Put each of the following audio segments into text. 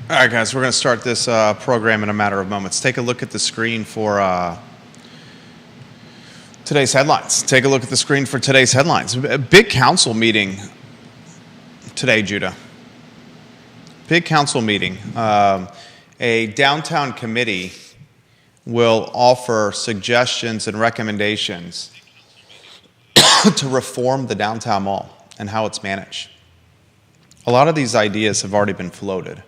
All right, guys, we're going to start this program in a matter of moments. Take a look at the screen for today's headlines. Take a look at the screen for today's headlines. A big council meeting today, Judah. Big council meeting. A downtown committee will offer suggestions and recommendations to reform the downtown mall and how it's managed. A lot of these ideas have already been floated.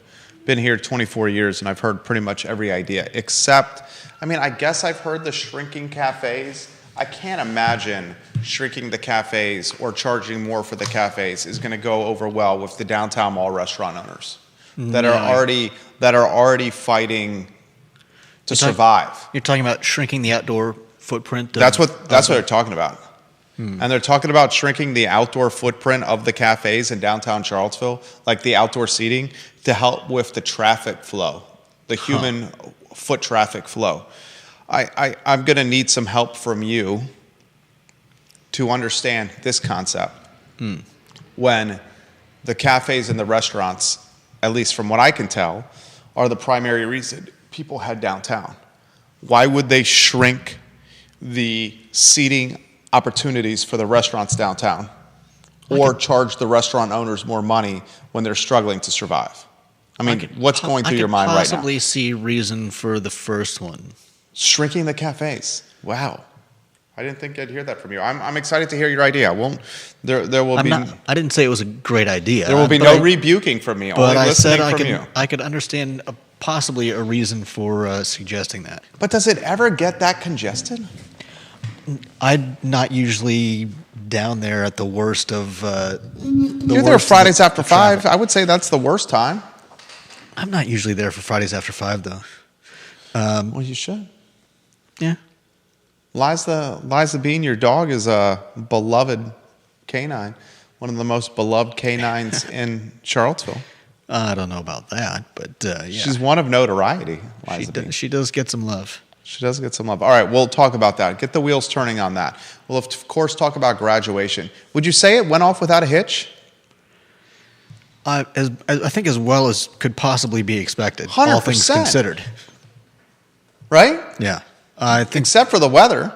Been here 24 years, and I've heard pretty much every idea, except, I guess I've heard the shrinking cafes. I can't imagine shrinking the cafes or charging more for the cafes is going to go over well with the downtown mall restaurant owners that are already fighting to survive. You're talking about shrinking the outdoor footprint? That's what they're talking about. And they're talking about shrinking the outdoor footprint of the cafes in downtown Charlottesville, like the outdoor seating, to help with the traffic flow, the human foot traffic flow. I'm going to need some help from you to understand this concept. When the cafes and the restaurants, at least from what I can tell, are the primary reason people head downtown. Why would they shrink the seating opportunities for the restaurants downtown or charge the restaurant owners more money when they're struggling to survive? What's going through your mind right now? I could possibly see reason for the first one. Shrinking the cafes. Wow. I didn't think I'd hear that from you. I'm excited to hear your idea. There will be. I didn't say it was a great idea. There will be no rebuking from me. But only I said I could understand possibly a reason for suggesting that. But does it ever get that congested? I'm not usually down there at the worst of You're there Fridays after 5. I would say that's the worst time. I'm not usually there for Fridays after 5, though. Well, you should. Yeah. Liza Bean, your dog, is a beloved canine, one of the most beloved canines in Charlottesville. I don't know about that, but yeah. She's one of notoriety, Liza Bean. She does get some love. She does get some love. All right, we'll talk about that. Get the wheels turning on that. We'll, of course, talk about graduation. Would you say it went off without a hitch? I think as well as could possibly be expected, 100%. all things considered. Right? Yeah. I think except for the weather.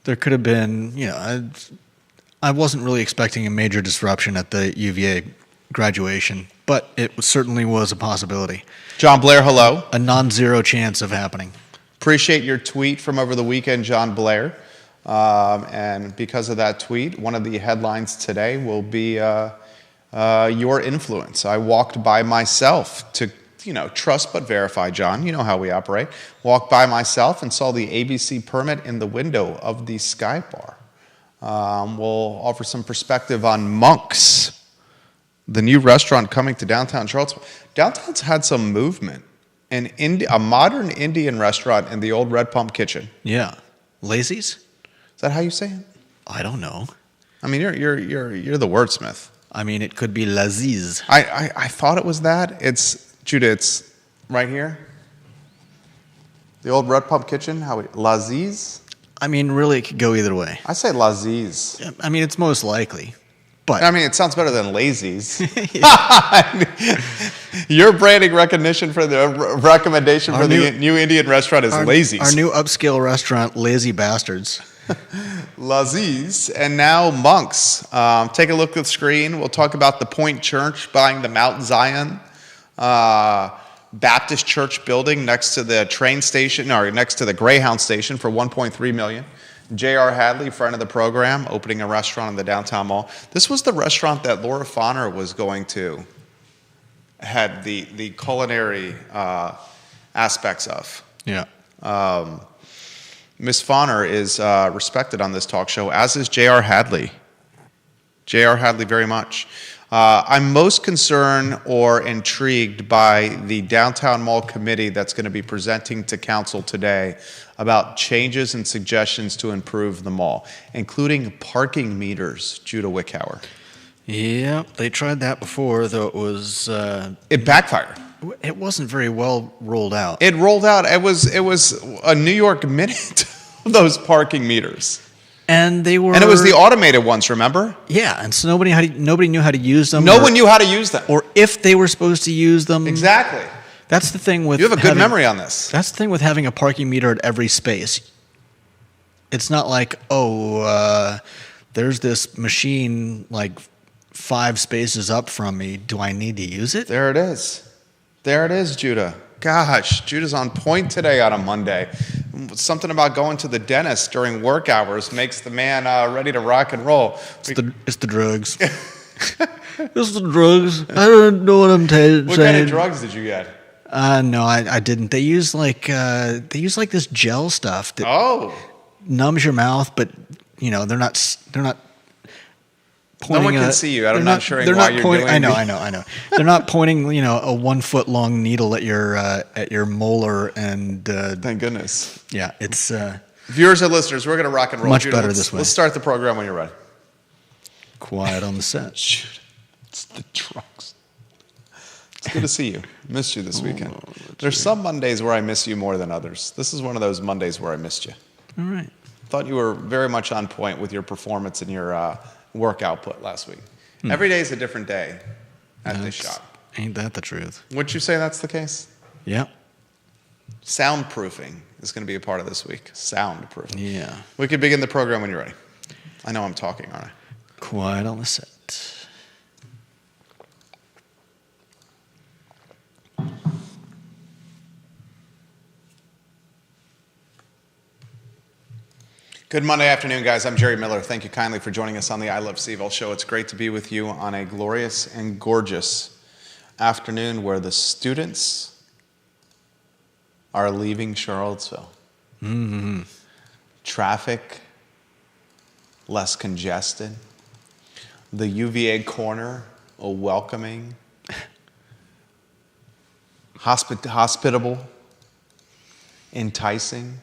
There could have been, I wasn't really expecting a major disruption at the UVA graduation, but it certainly was a possibility. John Blair, hello. A non-zero chance of happening. Appreciate your tweet from over the weekend, John Blair. And because of that tweet, one of the headlines today will be your influence. I walked by myself to, trust but verify, John. You know how we operate. Walked by myself and saw the ABC permit in the window of the Sky Bar. We'll offer some perspective on Monk's, the new restaurant coming to downtown Charlottesville. Downtown's had some movement. A modern Indian restaurant in the old Red Pump Kitchen. Yeah. Lazy's? Is that how you say it? I don't know. You're the wordsmith. It could be Laziz. I thought it was that. Judah, it's right here. The old Red Pump Kitchen, Laziz? Really, it could go either way. I say Laziz. It's most likely. But it sounds better than Lazy's. Your branding recognition for the recommendation for the new Indian restaurant is Lazy's. Our new upscale restaurant, Lazy Bastards. Laziz, and now Monk's. Take a look at the screen. We'll talk about the Point Church buying the Mount Zion Baptist Church building next to the train station, or next to the Greyhound station for $1.3 million. J.R. Hadley, friend of the program, opening a restaurant in the downtown mall. This was the restaurant that Laura Fonner was going to, had the culinary aspects of. Yeah. Miss Fonner is respected on this talk show, as is J.R. Hadley. J.R. Hadley very much. I'm most concerned or intrigued by the Downtown Mall Committee that's going to be presenting to council today about changes and suggestions to improve the mall, including parking meters, Judah Wickhauer. Yeah, they tried that before, though it was... it backfired. It wasn't very well rolled out. It rolled out. It was a New York minute of those parking meters. And they were, And it was the automated ones, remember? yeah, and so nobody knew how to use them. No one knew how to use them. or if they were supposed to use them. Exactly. That's the thing with You have a good memory on this. That's the thing with having a parking meter at every space. It's not like, there's this machine like 5 spaces up from me. Do I need to use it? There it is. There it is, Judah. Gosh, Judah's on point today on a Monday. Something about going to the dentist during work hours makes the man ready to rock and roll. It's the drugs. It's the drugs. I don't know what I'm saying. What kind of drugs did you get? No, I didn't. They use like this gel stuff that Oh. numbs your mouth, but they're not No one pointing. can see you. I'm not sure why you're pointing, doing I know. They're not pointing, a 1 foot long needle at your molar, and Thank goodness. yeah, it's Viewers and listeners, we're going to rock and roll. Much Judah, better let's- this way. Let's start the program when you're ready. quiet on the set. Shoot, it's the drugs. It's good to see you. Missed you this weekend. There's some Mondays where I miss you more than others. This is one of those Mondays where I missed you. All right. Thought you were very much on point with your performance and your work output last week. Every day is a different day at this shop. Ain't that the truth? Would you say that's the case? Yeah. Soundproofing is going to be a part of this week. Soundproofing. Yeah. We could begin the program when you're ready. I know I'm talking, aren't I? Quiet on the set. Good Monday afternoon, guys. I'm Jerry Miller. Thank you kindly for joining us on the I Love CVille show. It's great to be with you on a glorious and gorgeous afternoon where the students are leaving Charlottesville. Mm-hmm. Traffic less congested. The UVA corner a welcoming, hospitable, enticing,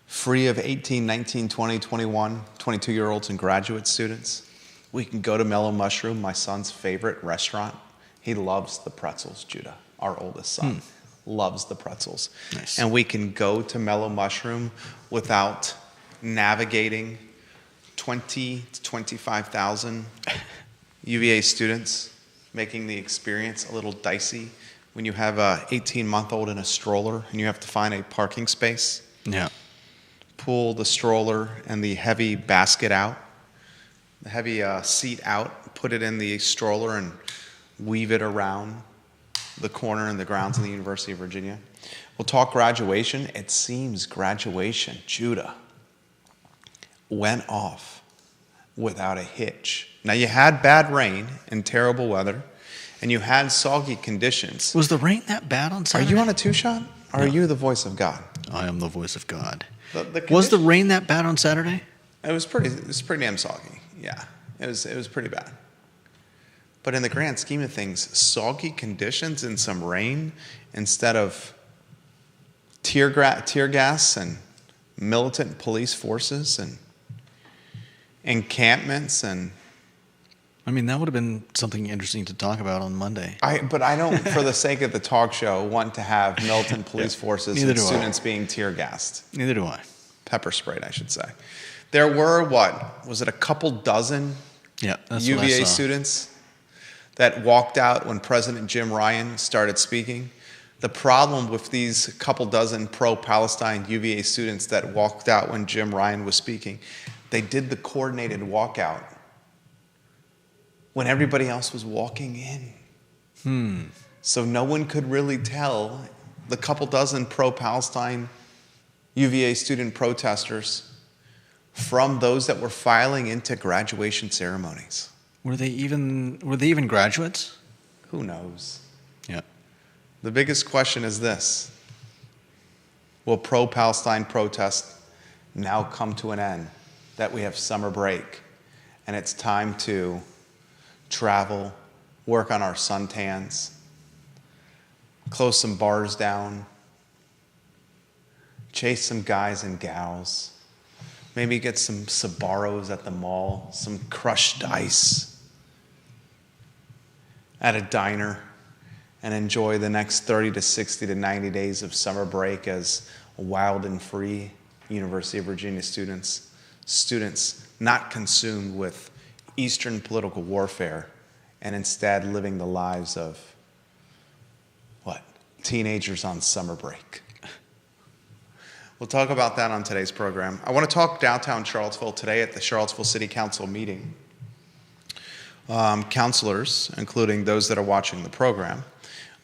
free of 18, 19, 20, 21, 22-year-olds and graduate students. We can go to Mellow Mushroom, my son's favorite restaurant. He loves the pretzels, Judah, our oldest son. Loves the pretzels. Nice. And we can go to Mellow Mushroom without navigating 20 to 25,000 UVA students, making the experience a little dicey when you have a 18-month-old in a stroller and you have to find a parking space. Yeah. Pull the stroller and the heavy basket out, the heavy seat out, put it in the stroller and weave it around the corner and the grounds of the University of Virginia. We'll talk graduation. It seems graduation, Judah, went off without a hitch. Now, you had bad rain and terrible weather, and you had soggy conditions. Was the rain that bad on Are Saturday? you on a two-shot? Or are you the voice of God? I am the voice of God. The Was the rain that bad on Saturday? It was pretty damn soggy. Yeah, it was pretty bad. But in the grand scheme of things, soggy conditions and some rain instead of tear gas and militant police forces and encampments and I mean, that would have been something interesting to talk about on Monday. but I don't, for the sake of the talk show, want to have militant police forces Neither and do I. students being tear gassed. Neither do I. Pepper sprayed, I should say. There were, was it a couple dozen Yeah, that's what I UVA saw. students that walked out when President Jim Ryan started speaking? The problem with these couple dozen pro-Palestine UVA students that walked out when Jim Ryan was speaking, they did the coordinated walkout when everybody else was walking in. So no one could really tell the couple dozen pro-Palestine UVA student protesters from those that were filing into graduation ceremonies. Were they even graduates? Who knows? Yeah. The biggest question is this: will pro-Palestine protest now come to an end, that we have summer break and it's time to travel, work on our suntans, close some bars down, chase some guys and gals, maybe get some Sbarros at the mall, some crushed ice at a diner, and enjoy the next 30 to 60 to 90 days of summer break as wild and free University of Virginia students students not consumed with Eastern political warfare and instead living the lives of, what, teenagers on summer break. We'll talk about that on today's program. I want to talk downtown Charlottesville today at the Charlottesville City Council meeting. Councilors, including those that are watching the program,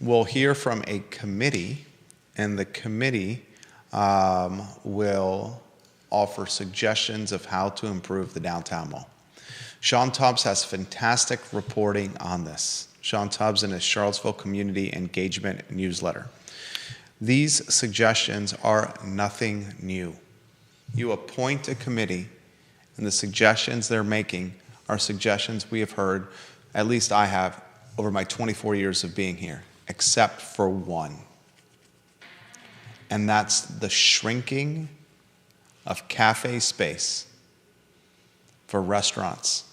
will hear from a committee, and the committee will offer suggestions of how to improve the downtown mall. Sean Tubbs has fantastic reporting on this. Sean Tubbs in his Charlottesville Community Engagement newsletter. These suggestions are nothing new. You appoint a committee, and the suggestions they're making are suggestions we have heard, at least I have, over my 24 years of being here, except for one. And that's the shrinking of cafe space for restaurants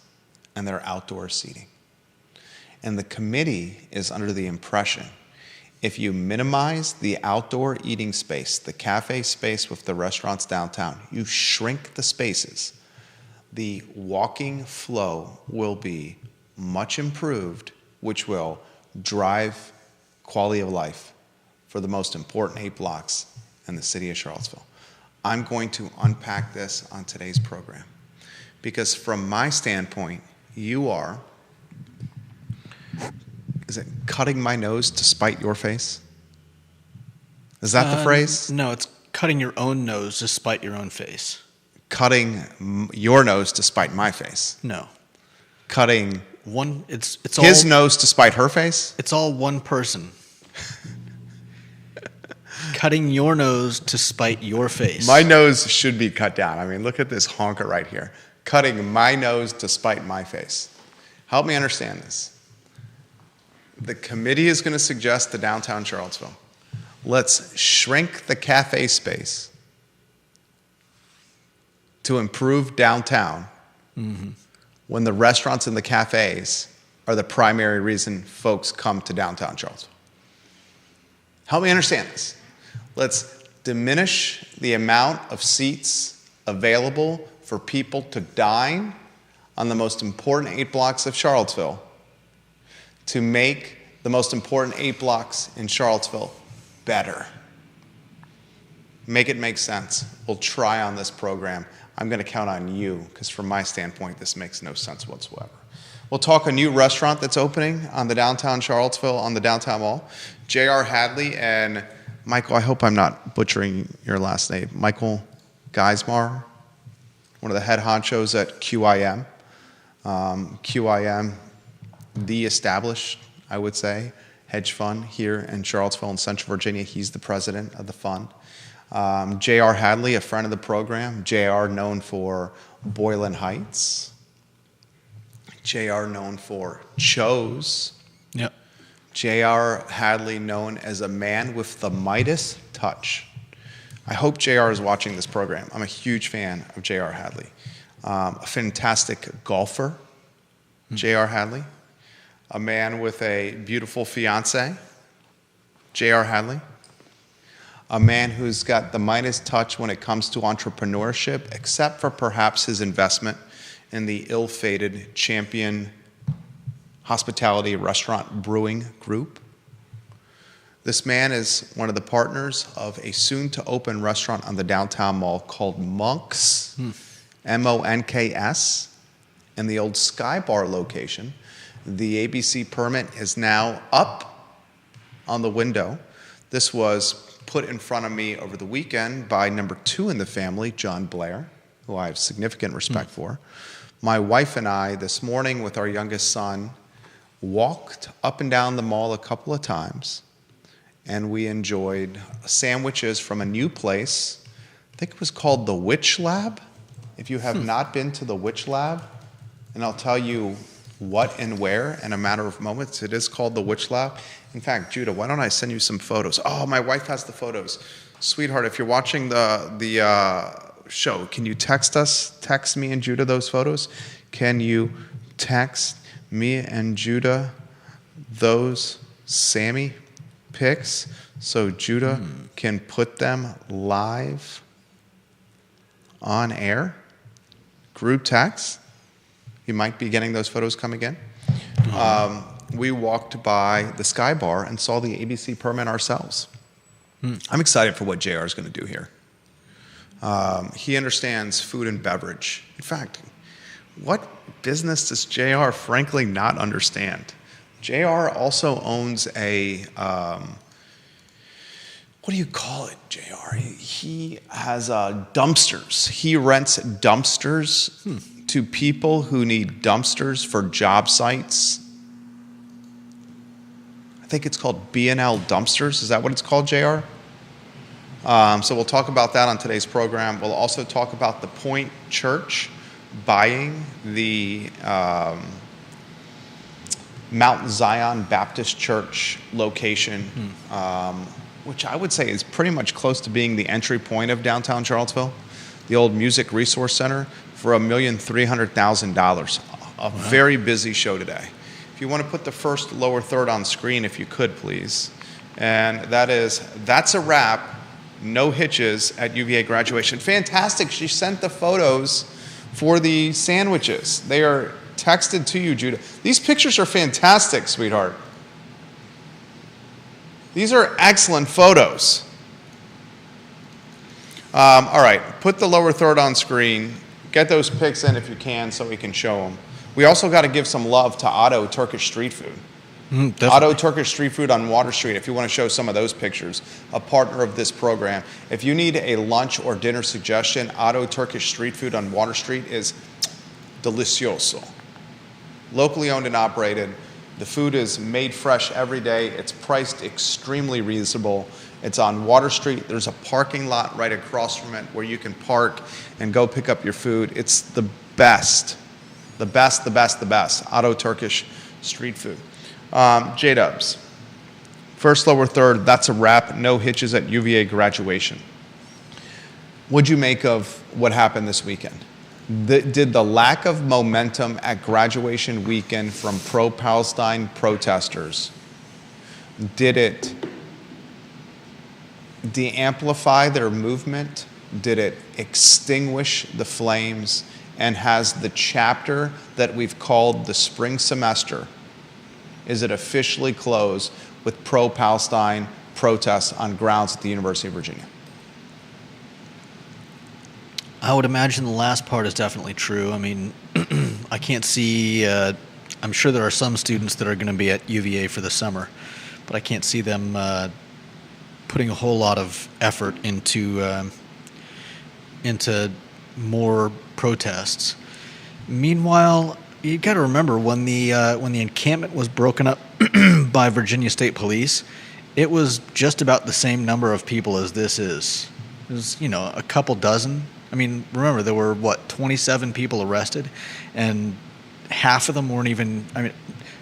and their outdoor seating. And the committee is under the impression if you minimize the outdoor eating space, the cafe space with the restaurants downtown, you shrink the spaces, the walking flow will be much improved, which will drive quality of life for the most important 8 blocks in the city of Charlottesville. I'm going to unpack this on today's program because from my standpoint, you are, is it cutting my nose to spite your face? Is that the phrase? No, it's cutting your own nose to spite your own face. Cutting your nose to spite my face. No. Cutting It's his all, nose to spite her face? It's all one person. Cutting your nose to spite your face. My nose should be cut down. I mean, look at this honker right here. Cutting my nose to spite my face. Help me understand this. The committee is going to suggest to downtown Charlottesville, let's shrink the cafe space to improve downtown when the restaurants and the cafes are the primary reason folks come to downtown Charlottesville. Help me understand this. Let's diminish the amount of seats available for people to dine on the most important 8 blocks of Charlottesville to make the most important 8 blocks in Charlottesville better. Make it make sense. We'll try on this program. I'm going to count on you because from my standpoint, this makes no sense whatsoever. We'll talk a new restaurant that's opening on the downtown Charlottesville, on the downtown mall. J.R. Hadley and Michael, I hope I'm not butchering your last name, Michael Geismar, one of the head honchos at QIM. QIM, the established, I would say, hedge fund here in Charlottesville and Central Virginia. He's the president of the fund. J.R. Hadley, a friend of the program. J.R. known for Boylan Heights. J.R. known for Chose. Yep. J.R. Hadley known as a man with the Midas touch. I hope J.R. is watching this program. I'm a huge fan of J.R. Hadley. A fantastic golfer, J.R. Hadley. A man with a beautiful fiance, J.R. Hadley. A man who's got the Midas touch when it comes to entrepreneurship, except for perhaps his investment in the ill-fated Champion Hospitality Restaurant Brewing Group. This man is one of the partners of a soon-to-open restaurant on the downtown mall called Monks, M-O-N-K-S, in the old Sky Bar location. The ABC permit is now up on the window. This was put in front of me over the weekend by number 2 in the family, John Blair, who I have significant respect for. My wife and I, this morning with our youngest son, walked up and down the mall a couple of times, and we enjoyed sandwiches from a new place. I think it was called the Witch Lab. If you have not been to the Witch Lab, and I'll tell you what and where in a matter of moments, it is called the Witch Lab. In fact, Judah, why don't I send you some photos? Oh, my wife has the photos. Sweetheart, if you're watching the show, can you text me and Judah those photos? Can you text me and Judah those Sammy pics so Judah can put them live on air? group text. You might be getting those photos coming in. We walked by the Sky Bar and saw the ABC permit ourselves. I'm excited for what JR is going to do here. He understands food and beverage. In fact, what business does JR frankly not understand? JR also owns a, what do you call it, JR? He has dumpsters. He rents dumpsters to people who need dumpsters for job sites. I think it's called B&L Dumpsters. Is that what it's called, JR? So we'll talk about that on today's program. We'll also talk about the Point Church buying the Mount Zion Baptist Church location, which I would say is pretty much close to being the entry point of downtown Charlottesville, the old Music Resource Center, for $1,300,000. A very busy show today. If you want to put the first lower third on screen, if you could, please. And that's a wrap. No hitches at UVA graduation. Fantastic. She sent the photos for the sandwiches. They are texted to you, Judah. These pictures are fantastic, sweetheart. These are excellent photos. All right, put the lower third on screen. Get those pics in if you can so we can show them. We also got to give some love to Otto Turkish Street Food. Otto Turkish Street Food on Water Street, if you want to show some of those pictures, a partner of this program. If you need a lunch or dinner suggestion, Otto Turkish Street Food on Water Street is delicioso. Locally owned and operated. The food is made fresh every day. It's priced extremely reasonable. It's on Water Street. There's a parking lot right across from it where you can park and go pick up your food. It's the best. The best, the best, the best. Otto Turkish Street Food. J-Dubs. First, lower third, that's a wrap. No hitches at UVA graduation. What'd you make of what happened this weekend? Did the lack of momentum at graduation weekend from pro-Palestine protesters, did it de-amplify their movement? Did it extinguish the flames? And has the chapter that we've called the spring semester, is it officially closed with pro-Palestine protests on grounds at the University of Virginia? I would imagine the last part is definitely true. I mean, I can't see, I'm sure there are some students that are going to be at UVA for the summer, but I can't see them putting a whole lot of effort into more protests. Meanwhile, you got to remember when the encampment was broken up by Virginia State Police, it was just about the same number of people as this is. It was, a couple dozen. I mean, remember there were 27 people arrested, and half of them weren't even. I mean,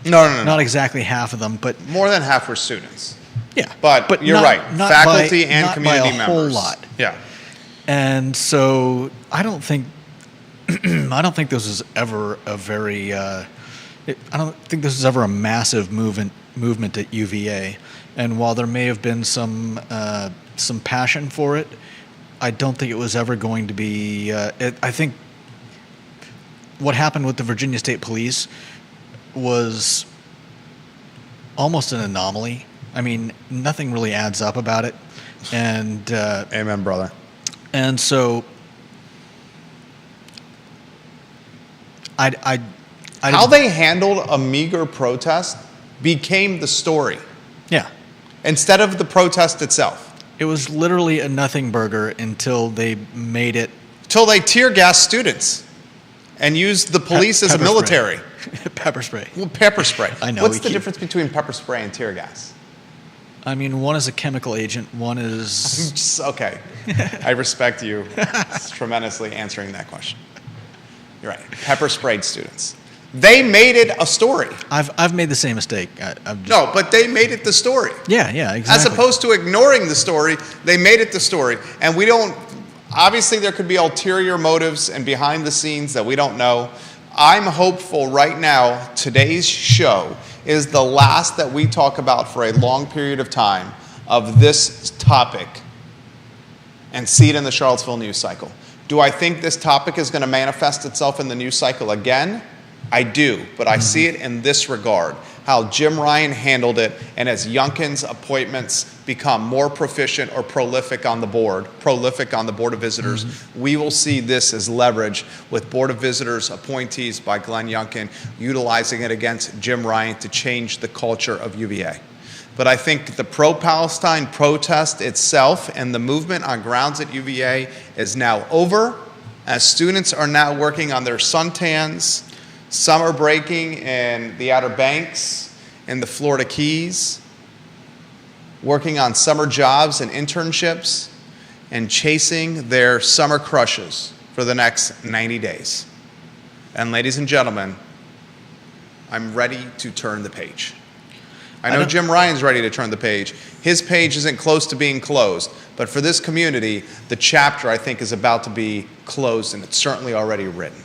no. Not exactly half of them, but more than half were students. Yeah, but you're right. Faculty and community members. Not by a whole lot. Yeah. And so I don't think this was ever a very. I don't think this was ever a massive movement at UVA. And while there may have been some passion for it, I don't think it was ever going to be. I think what happened with the Virginia State Police was almost an anomaly. I mean, nothing really adds up about it. And amen, brother. And so, how they handled a meager protest became the story. Yeah. Instead of the protest itself. It was literally a nothing burger until they made it. Till they tear gas students and used the police as a military. Pepper spray. Well, pepper spray. I know. What's the difference between pepper spray and tear gas? I mean, one is a chemical agent, one is... Okay. I respect you tremendously answering that question. You're right. Pepper sprayed students. They made it a story. I've made the same mistake. No, but they made it the story. Yeah, exactly. As opposed to ignoring the story, they made it the story. And we don't... Obviously, there could be ulterior motives and behind the scenes that we don't know. I'm hopeful right now today's show is the last that we talk about for a long period of time of this topic and see it in the Charlottesville news cycle. Do I think this topic is going to manifest itself in the news cycle again? I do, but I see it in this regard, how Jim Ryan handled it, and as Youngkin's appointments become more proficient or prolific on the Board of Visitors, we will see this as leverage with Board of Visitors appointees by Glenn Youngkin utilizing it against Jim Ryan to change the culture of UVA. But I think the pro-Palestine protest itself and the movement on grounds at UVA is now over, as students are now working on their suntans, summer breaking in the Outer Banks, in the Florida Keys, working on summer jobs and internships, and chasing their summer crushes for the next 90 days. And ladies and gentlemen, I'm ready to turn the page. I know Jim Ryan's ready to turn the page. His page isn't close to being closed, but for this community, the chapter, I think, is about to be closed, and it's certainly already written.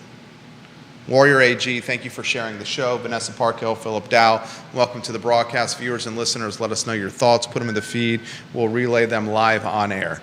Warrior AG, thank you for sharing the show. Vanessa Parkhill, Philip Dow, welcome to the broadcast. Viewers and listeners, let us know your thoughts. Put them in the feed. We'll relay them live on air.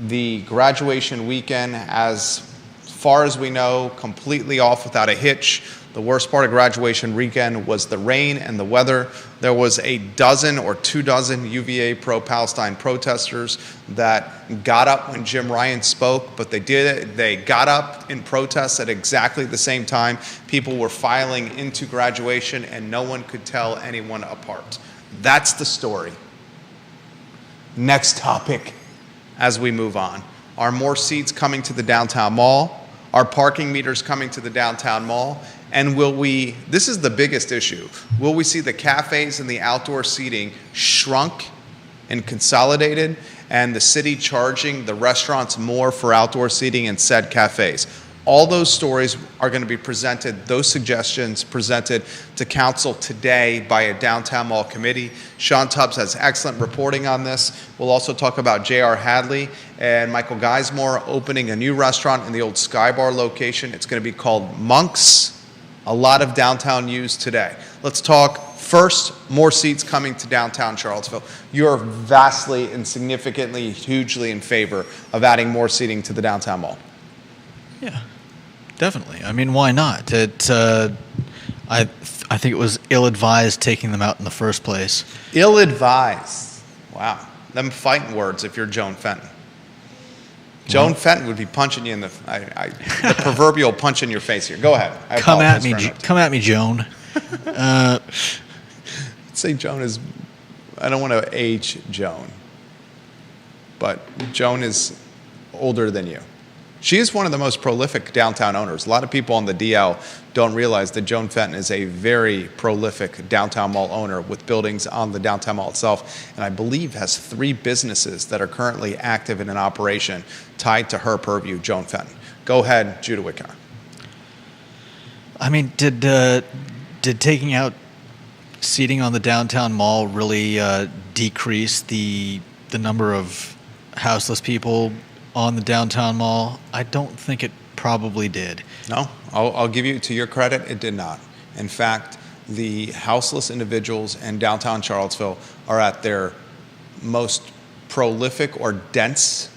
The graduation weekend, as far as we know, completely off without a hitch. The worst part of graduation weekend was the rain and the weather. There was a dozen or 24 UVA pro-Palestine protesters that got up when Jim Ryan spoke, but they got up in protest at exactly the same time. People were filing into graduation and no one could tell anyone apart. That's the story. Next topic as we move on. Are more seats coming to the downtown mall? Are parking meters coming to the downtown mall? And this is the biggest issue, will we see the cafes and the outdoor seating shrunk and consolidated, and the city charging the restaurants more for outdoor seating and said cafes? All those stories are going to be presented, those suggestions presented to council today by a downtown mall committee. Sean Tubbs has excellent reporting on this. We'll also talk about J.R. Hadley and Michael Geismore opening a new restaurant in the old Sky Bar location. It's going to be called Monk's. A lot of downtown news today. Let's talk first, more seats coming to downtown Charlottesville. You're vastly and significantly, hugely in favor of adding more seating to the downtown mall. Yeah, definitely. I mean, why not? I think it was ill-advised taking them out in the first place. Ill-advised. Wow. Them fighting words if you're Joan Fenton. Joan Fenton would be punching you in the proverbial punch in your face here. Go ahead. Come at me, Joan. I'd say Joan is, I don't want to age Joan, but Joan is older than you. She is one of the most prolific downtown owners. A lot of people on the DL don't realize that Joan Fenton is a very prolific downtown mall owner with buildings on the downtown mall itself, and I believe has 3 businesses that are currently active in an operation tied to her purview, Joan Fenton. Go ahead, Judah Whitcar. I mean, did taking out seating on the downtown mall really decrease the number of houseless people on the downtown mall? I don't think it probably did. No, I'll give you, to your credit, it did not. In fact, the houseless individuals in downtown Charlottesville are at their most prolific or dense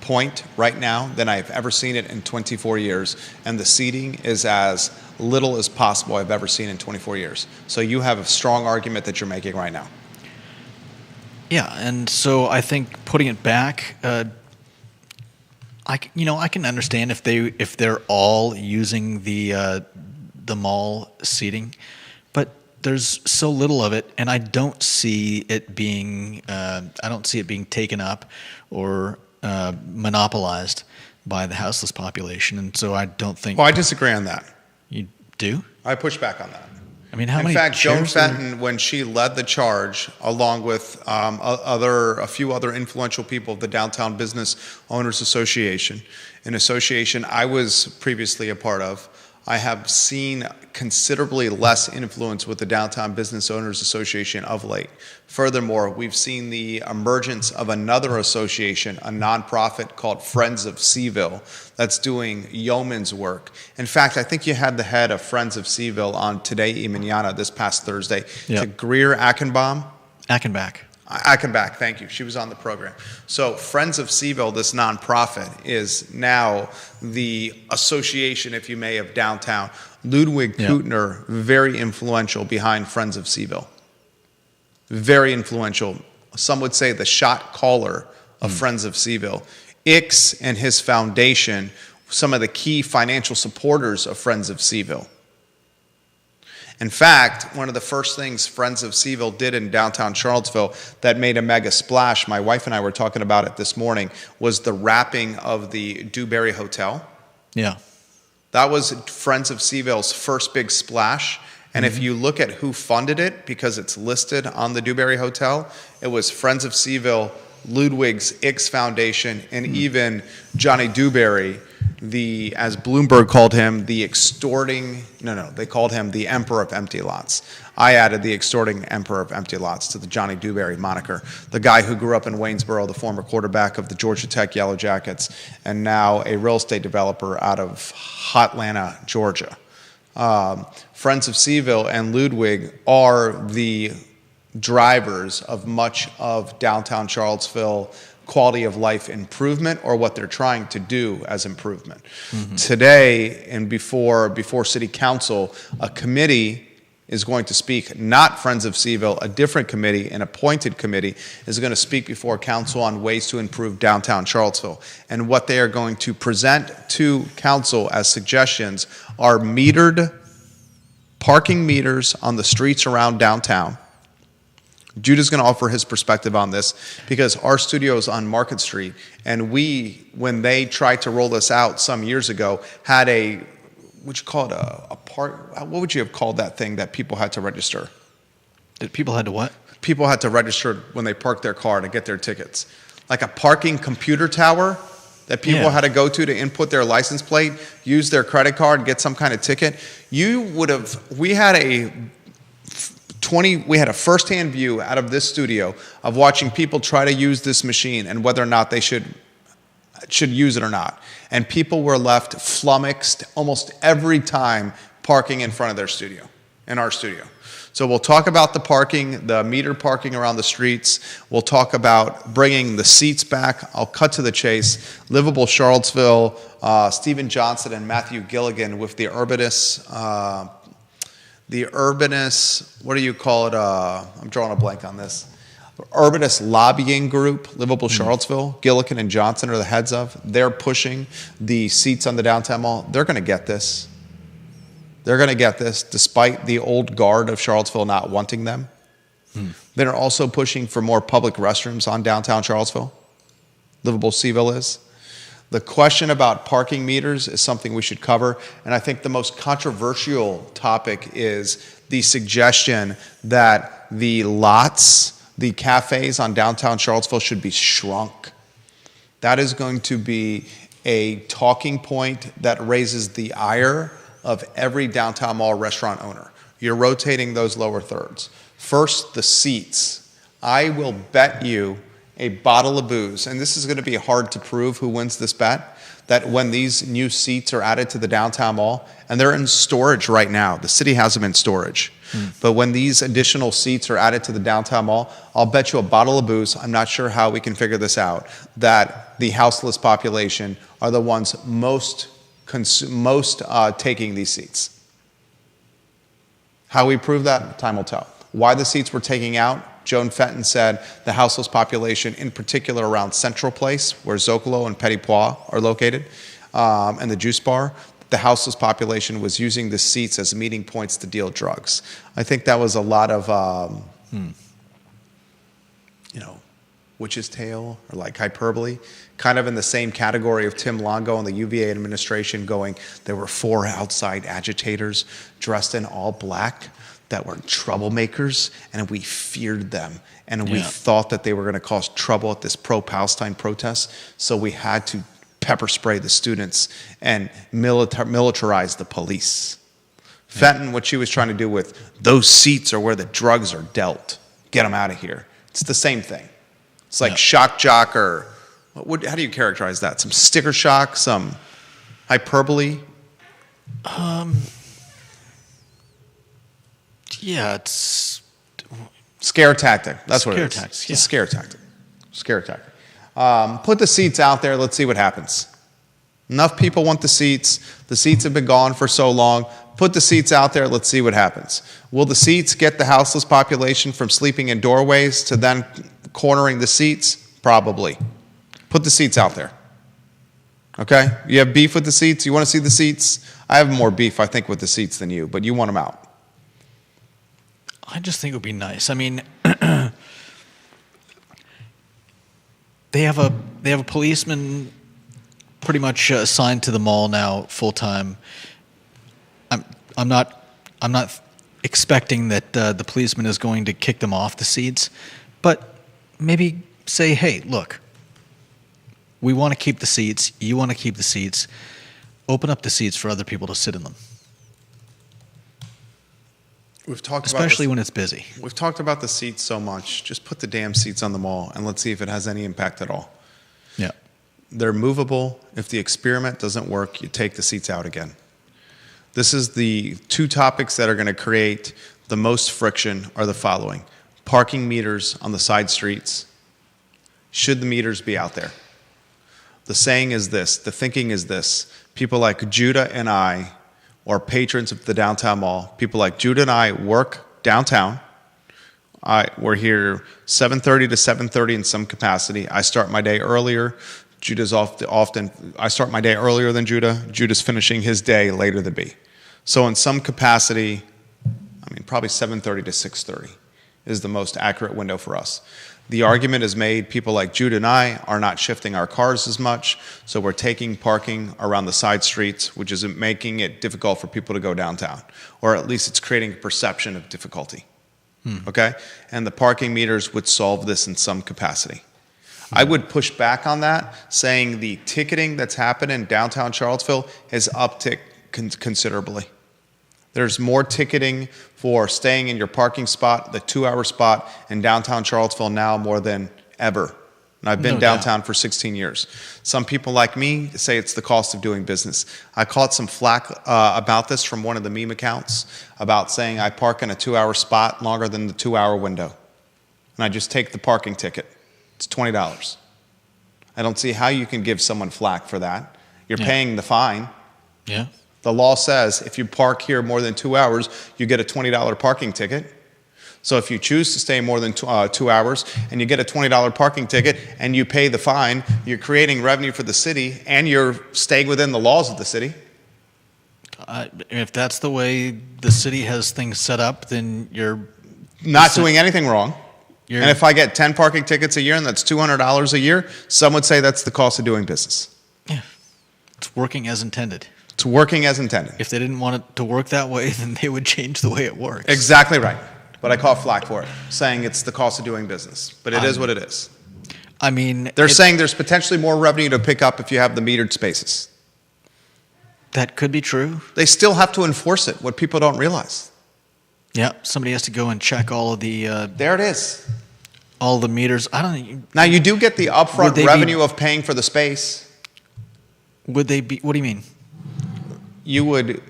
point right now than I've ever seen it in 24 years. And the seating is as little as possible I've ever seen in 24 years. So you have a strong argument that you're making right now. Yeah, and so I think putting it back, I can understand if they're all using the mall seating, but there's so little of it, and I don't see it being taken up or monopolized by the houseless population, and so I don't think. Well, I disagree on that. You do? I push back on that. I mean, how in many? In fact, Joan chairs Fenton, when she led the charge, along with a few other influential people of the Downtown Business Owners Association, an association I was previously a part of, I have seen considerably less influence with the Downtown Business Owners Association of late. Furthermore, we've seen the emergence of another association, a nonprofit called Friends of Seaville, that's doing yeoman's work. In fact, I think you had the head of Friends of Seaville on Today y Mañana this past Thursday, yep. to Greer Achenbach. Achenbach. I come back. Thank you. She was on the program. So Friends of Seville, this nonprofit, is now the association, if you may, of downtown. Ludwig Kutner, very influential behind Friends of Seville. Very influential. Some would say the shot caller of Friends of Seville. Ix and his foundation, some of the key financial supporters of Friends of Seville. In fact, one of the first things Friends of Seville did in downtown Charlottesville that made a mega splash, my wife and I were talking about it this morning, was the wrapping of the Dewberry Hotel. Yeah. That was Friends of Seville's first big splash. And if you look at who funded it, because it's listed on the Dewberry Hotel, it was Friends of Seville, Ludwig's Ix Foundation, and even Johnny Dewberry, as Bloomberg called him, they called him the Emperor of Empty Lots. I added the extorting Emperor of Empty Lots to the Johnny Dewberry moniker. The guy who grew up in Waynesboro, the former quarterback of the Georgia Tech Yellow Jackets, and now a real estate developer out of Hotlanta, Georgia. Friends of Seville and Ludwig are the drivers of much of downtown Charlottesville quality of life improvement, or what they're trying to do as improvement. Today, and before City Council, a committee is going to speak, not Friends of Seville, a different committee, an appointed committee, is going to speak before council on ways to improve downtown Charlottesville. And what they are going to present to council as suggestions are metered parking meters on the streets around downtown. Judah's going to offer his perspective on this because our studio is on Market Street, and when they tried to roll this out some years ago, had what would you have called that thing that people had to register? That people had to what? People had to register when they parked their car to get their tickets. Like a parking computer tower that people had to go to input their license plate, use their credit card, get some kind of ticket. We had a first-hand view out of this studio of watching people try to use this machine and whether or not they should use it or not. And people were left flummoxed almost every time parking in front of in our studio. So we'll talk about the parking, the meter parking around the streets. We'll talk about bringing the seats back. I'll cut to the chase. Livable Charlottesville, Stephen Johnson and Matthew Gilligan with the Urbanus, what do you call it? I'm drawing a blank on this. Urbanus Lobbying Group, Livable Charlottesville, Gilligan and Johnson are the heads of. They're pushing the seats on the downtown mall. They're going to get this. They're going to get this despite the old guard of Charlottesville not wanting them. They're also pushing for more public restrooms on downtown Charlottesville. Livable Seville is. The question about parking meters is something we should cover, and I think the most controversial topic is the suggestion that the cafes on downtown Charlottesville should be shrunk. That is going to be a talking point that raises the ire of every downtown mall restaurant owner. You're rotating those lower thirds. First, the seats. I will bet you a bottle of booze, and this is going to be hard to prove who wins this bet, that when these new seats are added to the downtown mall, and they're in storage right now, the city has them in storage, but when these additional seats are added to the downtown mall, I'll bet you a bottle of booze, I'm not sure how we can figure this out, that the houseless population are the ones most taking these seats. How we prove that, time will tell. Why the seats were taking out, Joan Fenton said the houseless population, in particular around Central Place, where Zocalo and Petit Pois are located, and the juice bar, the houseless population was using the seats as meeting points to deal drugs. I think that was a lot of, witch's tale or like hyperbole, kind of in the same category of Tim Longo and the UVA administration going, there were 4 outside agitators dressed in all black that were troublemakers, and we feared them, and we thought that they were going to cause trouble at this pro-Palestine protest, so we had to pepper spray the students and militarize the police. Fenton, what she was trying to do with those seats are where the drugs are dealt. Get them out of here. It's the same thing. It's like shock jock, or how do you characterize that? Some sticker shock, some hyperbole? Yeah, it's Scare tactic. That's what it is. Scare tactics, It's yeah. a scare tactic. Scare tactic. Put the seats out there. Let's see what happens. Enough people want the seats. The seats have been gone for so long. Put the seats out there. Let's see what happens. Will the seats get the houseless population from sleeping in doorways to then cornering the seats? Probably. Put the seats out there. Okay? You have beef with the seats? You want to see the seats? I have more beef, I think, with the seats than you, but you want them out. I just think it would be nice. I mean, they have a policeman pretty much assigned to the mall now full time. I'm not expecting that the policeman is going to kick them off the seats, but maybe say, hey, look, we want to keep the seats. You want to keep the seats. Open up the seats for other people to sit in them, We've talked especially about when it's busy. We've talked about the seats so much. Just put the damn seats on the mall and let's see if it has any impact at all. Yeah. They're movable. If the experiment doesn't work, you take the seats out again. This is the two topics that are going to create the most friction are the following. Parking meters on the side streets. Should the meters be out there? The saying is this, the thinking is this. People like Judah and I are patrons of the downtown mall. People like Judah and I work downtown. We're here 7:30 to 7:30 in some capacity. I start my day earlier. Judah's often I start my day earlier than Judah. Judah's finishing his day later than me. So in some capacity, I mean, probably 7:30 to 6:30 is the most accurate window for us. The argument is made, people like Judah and I are not shifting our cars as much, so we're taking parking around the side streets, which is making it difficult for people to go downtown, or at least it's creating a perception of difficulty. Okay? And the parking meters would solve this in some capacity. I would push back on that, saying the ticketing that's happened in downtown Charlottesville has upticked considerably. There's more ticketing for staying in your parking spot, the 2-hour spot in downtown Charlottesville now more than ever. And I've been No doubt. downtown for 16 years. Some people like me say it's the cost of doing business. I caught some flack about this from one of the meme accounts about saying I park in a 2-hour spot longer than the 2-hour window. And I just take the parking ticket. It's $20. I don't see how you can give someone flack for that. You're Yeah. paying the fine. Yeah. The law says if you park here more than 2 hours, you get a $20 parking ticket. So if you choose to stay more than 2 hours and you get a $20 parking ticket and you pay the fine, you're creating revenue for the city and you're staying within the laws of the city. If that's the way the city has things set up, then you're Not doing anything wrong. You're- And if I get 10 parking tickets a year and that's $200 a year, some would say that's the cost of doing business. it's working as intended. It's working as intended. If they didn't want it to work that way, then they would change the way it works. Exactly right. But I caught flack for it, saying it's the cost of doing business. But it is what it is. I mean, They're saying there's potentially more revenue to pick up if you have the metered spaces. that could be true. They still have to enforce it, what people don't realize. Yeah, somebody has to go and check all of the There it is. meters. I don't. Now, you do get the Would upfront they be- revenue of paying for the space. Would they be? What do you mean? You would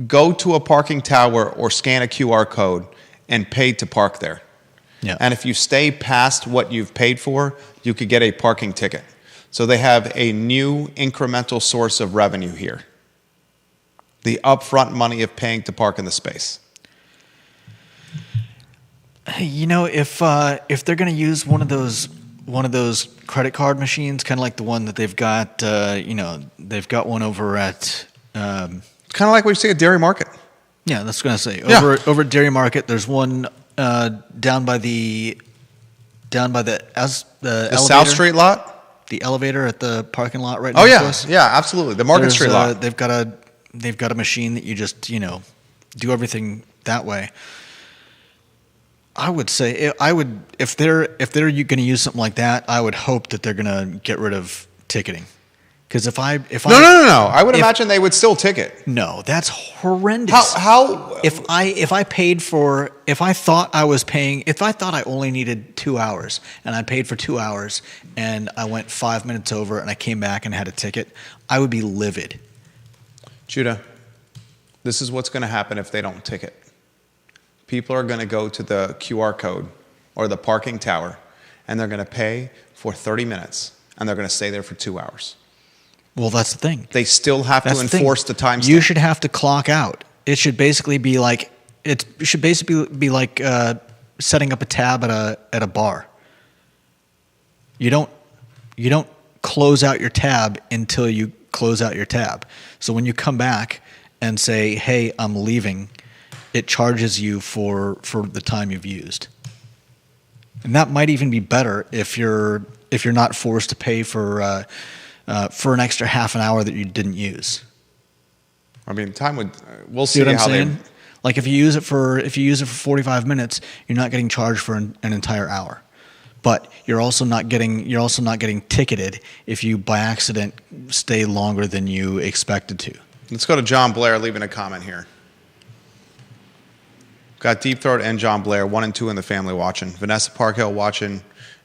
go to a parking tower or scan a QR code and pay to park there. Yeah. And if you stay past what you've paid for, you could get a parking ticket. So they have a new incremental source of revenue here. The upfront money of paying to park in the space. Hey, you know, if they're going to use one of those credit card machines, kind of like the one that they've got, they've got one over at. It's kind of like what you see at Dairy Market. Yeah, that's what I was going to say. Yeah. Over at Dairy Market, there's one down by the The South Street lot? the elevator at the parking lot right Oh, next to yeah. us. Yeah, absolutely. The Market There's, Street lot. They've got a machine that you just do everything that way. I would say if they're going to use something like that, I would hope that they're going to get rid of ticketing. Because if I No. I would if- imagine they would still ticket. no, that's horrendous. How? If I thought I only needed 2 hours and I paid for 2 hours and I went 5 minutes over and I came back and had a ticket, I would be livid. Judah, this is what's going to happen if they don't ticket. People are going to go to the QR code or the parking tower, and they're going to pay for 30 minutes, and they're going to stay there for 2 hours. Well, that's the thing. They still have That's to the thing. enforce the time You stamp. should have to clock out. It should basically be like setting up a tab at a bar. You don't close out your tab until you close out your tab. So when you come back and say, "Hey, I'm leaving," it charges you for the time you've used. And that might even be better if you're not forced to pay for an extra half an hour that you didn't use. I mean, time would. We'll See see what I'm how they. saying? Like if you use it for 45 minutes, you're not getting charged for an entire hour. But you're also not getting ticketed if you by accident stay longer than you expected to. Let's go to John Blair leaving a comment here. Got Deep Throat and John Blair, 1 and 2 in the family watching. Vanessa Parkhill watching.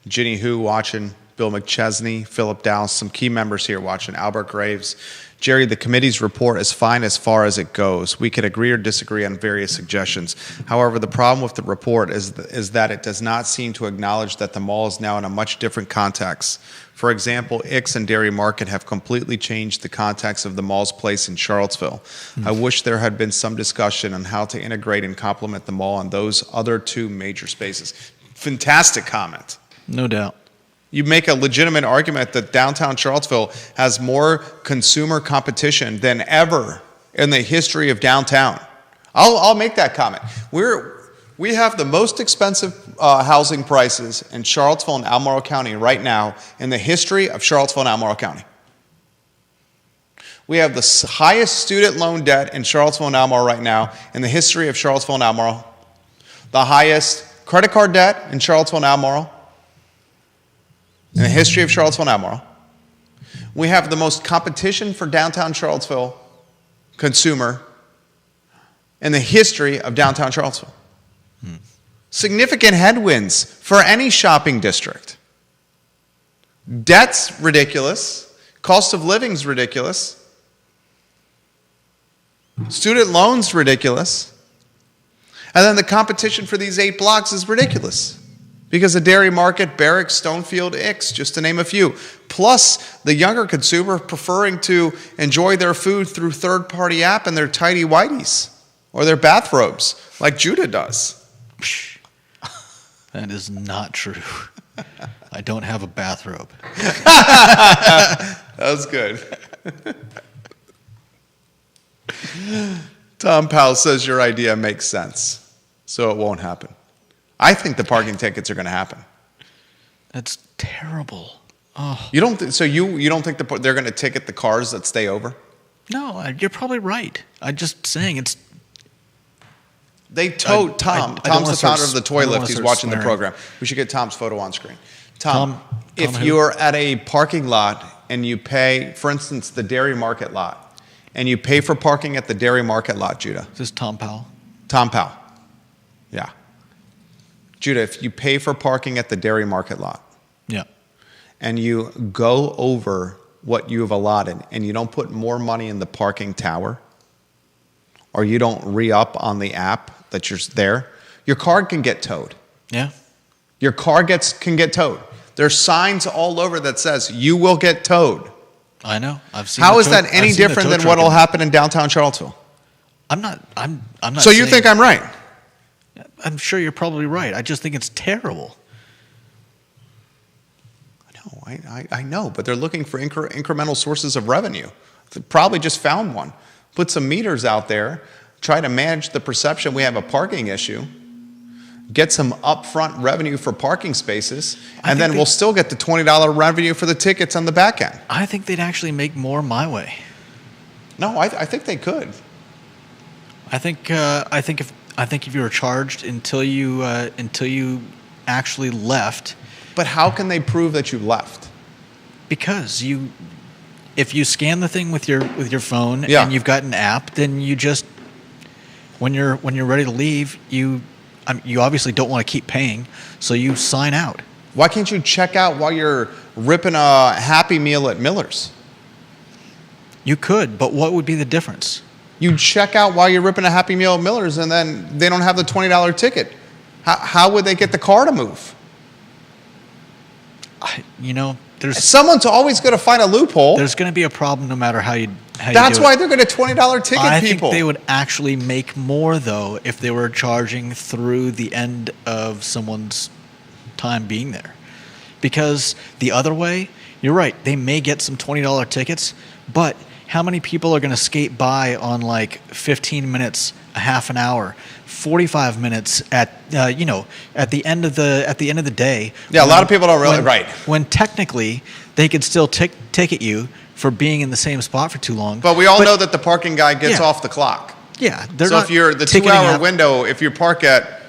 Ginny Hu watching. Bill McChesney, Philip Dowse, some key members here watching. Albert Graves. Jerry, the committee's report is fine as far as it goes. We could agree or disagree on various suggestions. However, the problem with the report is that it does not seem to acknowledge that the mall is now in a much different context. For example, Ix and Dairy Market have completely changed the context of the mall's place in Charlottesville. I wish there had been some discussion on how to integrate and complement the mall on those other 2 major spaces. Fantastic comment. No doubt. You make a legitimate argument that downtown Charlottesville has more consumer competition than ever in the history of downtown. I'll make that comment. We have the most expensive housing prices in Charlottesville and Albemarle County right now in the history of Charlottesville and Albemarle County. We have the highest student loan debt in Charlottesville and Albemarle right now in the history of Charlottesville and Albemarle. The highest credit card debt in Charlottesville and Albemarle in the history of Charlottesville and Albemarle. We have the most competition for downtown Charlottesville consumer in the history of downtown Charlottesville. Significant headwinds for any shopping district. Debt's ridiculous. Cost of living's ridiculous. Student loans ridiculous. And then the competition for these 8 blocks is ridiculous. Because of Dairy Market, Barracks, Stonefield, Ix, just to name a few. Plus, the younger consumer preferring to enjoy their food through third-party app and their tidy whities or their bathrobes, like Judah does. That is not true. I don't have a bathrobe. That was good. Tom Powell says your idea makes sense, so it won't happen. I think the parking tickets are going to happen. That's terrible. Oh. You don't you don't think they're going to ticket the cars that stay over? No, you're probably right. I'm just saying it's. They towed Tom. Tom's the founder of the Toy Lift. He's watching the swearing. program. We should get Tom's photo on screen. Tom, if who? you're at a parking lot and you pay, for instance, the Dairy Market lot, and you pay for parking at the Dairy Market lot, Judah. Is this Tom Powell? Tom Powell. Yeah. Judah, if you pay for parking at the Dairy Market lot, Yeah. and you go over what you have allotted, and you don't put more money in the parking tower, or you don't re-up on the app that you're there, your car can get towed. Yeah. Your car can get towed. There's signs all over that says you will get towed. I know. I've seen. How is that any different than what will happen in downtown Charlottesville? I'm not. So you think I'm right? I'm sure you're probably right. I just think it's terrible. I know, but they're looking for incremental sources of revenue. They probably just found one. Put some meters out there, try to manage the perception we have a parking issue, get some upfront revenue for parking spaces, and then we'll still get the $20 revenue for the tickets on the back end. I think they'd actually make more my way. No, I think they could. I think if you were charged until you actually left. But how can they prove that you left? Because if you scan the thing with your phone and you've got an app, then you just when you're ready to leave, you obviously don't want to keep paying, so you sign out. Why can't you check out while you're ripping a Happy Meal at Miller's? You could, but what would be the difference? You check out while you're ripping a Happy Meal at Miller's, and then they don't have the $20 ticket. How would they get the car to move? There's Someone's always going to find a loophole. going to be a problem no matter how you That's do why it. they're going to $20 ticket I people. think they would actually make more though if they were charging through the end of someone's time being there, because the other way, you're right, they may get some $20 tickets, but how many people are going to skate by on like 15 minutes, a half an hour, 45 minutes at at the end of the day? Yeah, a lot of people don't really right. When technically they could still ticket you for being in the same spot for too long. But we all know that the parking guy gets Yeah. off the clock. Yeah, they're So not if you're the ticketing 2-hour out- window, if you park at,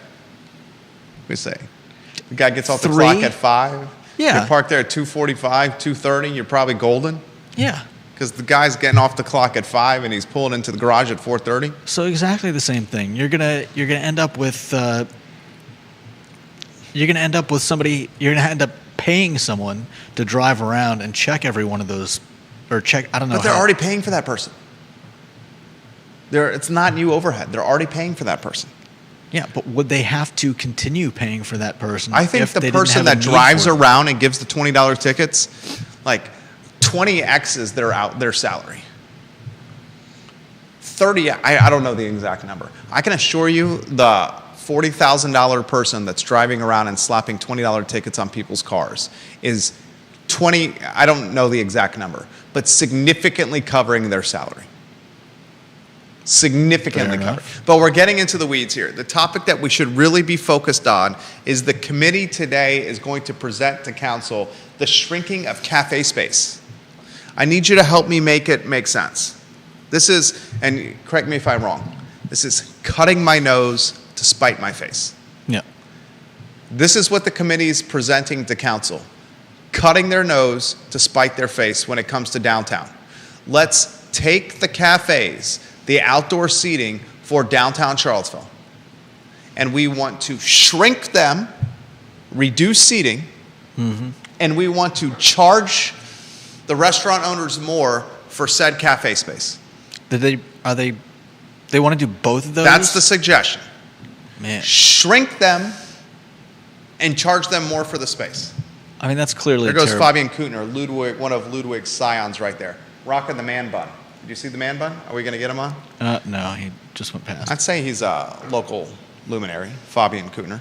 we say, the guy gets off the 3? clock at 5. Yeah. You park there at 2:45, 2:30, you're probably golden. Yeah. Because the guy's getting off the clock at 5 and he's pulling into the garage at 4:30. So exactly the same thing. You're gonna end up with somebody. You're gonna end up paying someone to drive around and check every one of those, or check. I don't know. But they're how- already paying for that person. It's not new overhead. They're already paying for that person. Yeah, but would they have to continue paying for that person? I think if the they didn't person have a that need drives for it? around and gives the $20 tickets, like 20x's their salary. 30, I don't know the exact number. I can assure you the $40,000 person that's driving around and slapping $20 tickets on people's cars is 20, I don't know the exact number, but significantly covering their salary. Significantly Fair covered. enough. But we're getting into the weeds here. The topic that we should really be focused on is the committee today is going to present to council the shrinking of cafe space. I need you to help me make it make sense. This is, and correct me if I'm wrong, this is cutting my nose to spite my face. Yeah. This is what the committee is presenting to council. Cutting their nose to spite their face when it comes to downtown. Let's take the cafes, the outdoor seating for downtown Charlottesville, and we want to shrink them, reduce seating, and we want to charge the restaurant owners more for said cafe space. They want to do both of those? That's the suggestion. Man. Shrink them and charge them more for the space. I mean, that's clearly There goes terrible. Fabian Kutner, Ludwig, one of Ludwig's scions right there. Rocking the man bun. Did you see the man bun? Are we going to get him on? No, he just went past. I'd say he's a local luminary, Fabian Kutner.